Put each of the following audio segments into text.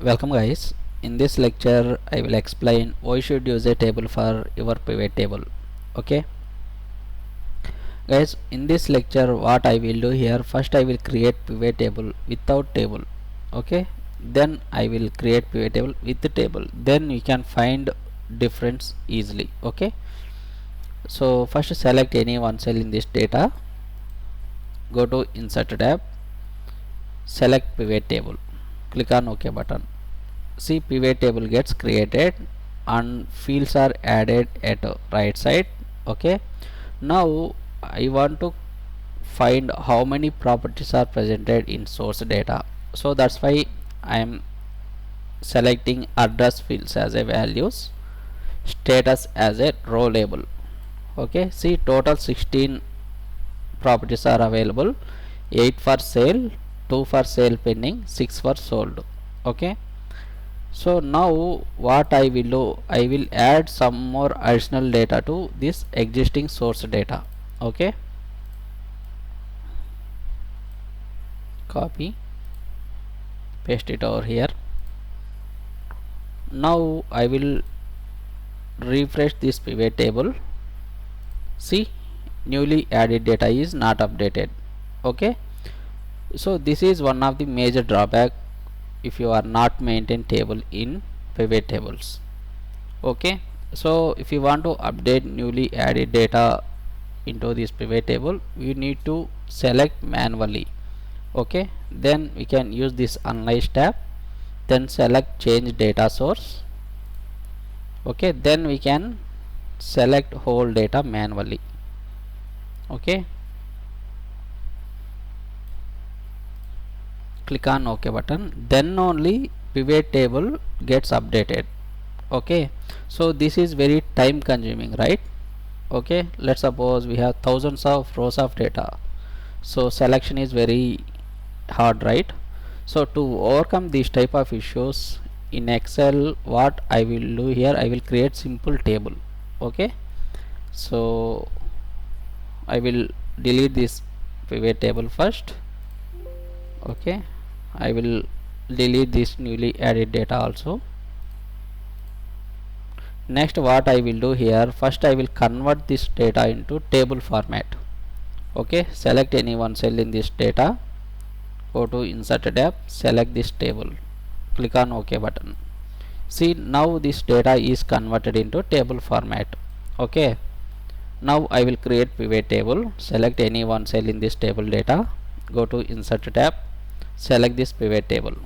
Welcome guys. In this lecture I will explain why you should use a table for your pivot table. Okay guys, in this lecture what I will do here, first I will create pivot table without table. Okay, then I will create pivot table with the table, then we can find difference easily. Okay, so first select any one cell in this data, go to insert tab, select pivot table, click on OK button. See, pivot table gets created and fields are added at right side. Okay, now I want to find how many properties are presented in source data, so that's why I am selecting address fields as a values, status as a row label. Okay, see, total 16 properties are available, 8 for sale, 2 for sale pending, 6 for sold. Okay, so now what I will do, I will add some more additional data to this existing source data. Okay, copy, paste it over here. Now I will refresh this pivot table. See, newly added data is not updated. Okay, so this is one of the major drawback if you are not maintain table in pivot tables. Okay, so if you want to update newly added data into this pivot table, you need to select manually. Okay, then we can use this analyze tab, then select change data source. Okay, then we can select whole data manually. Okay, click on OK button, then only pivot table gets updated. Okay, so this is very time consuming, right? Okay, let's suppose we have thousands of rows of data, so selection is very hard, right? So to overcome these type of issues in Excel, what I will do here, I will create simple table. Okay, so I will delete this pivot table first. Okay, I will delete this newly added data also. Next what I will do here, first I will convert this data into table format. Okay, select any one cell in this data, go to insert tab, select this table, click on OK button. See, now this data is converted into table format. Okay, now I will create pivot table, select any one cell in this table data, go to insert tab, select this pivot table.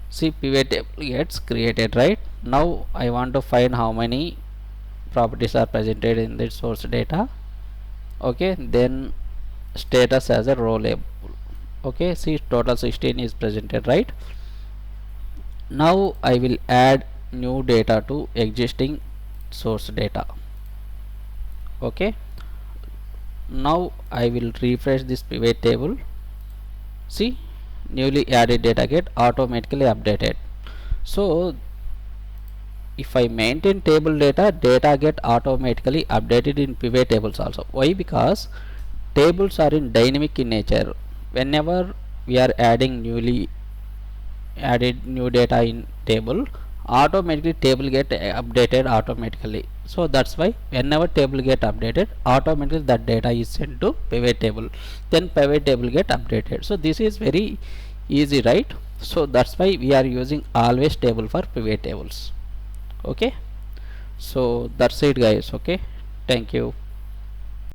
See, pivot table gets created, right? Now I want to find how many properties are presented in the source data. Okay, then status as a row label. Okay, see, total 16 is presented, right? Now I will add new data to existing source data. Okay, now I will refresh this pivot table. See, newly added data get automatically updated. So if I maintain table data, data get automatically updated in pivot tables also. Why? Because tables are in dynamic in nature. Whenever we are adding newly added new data in table, automatically table get updated automatically. So that's why whenever table get updated, automatically that data is sent to pivot table, then pivot table get updated. So this is very easy, right? So that's why we are using always table for pivot tables. Okay, so that's it guys. Okay, thank you.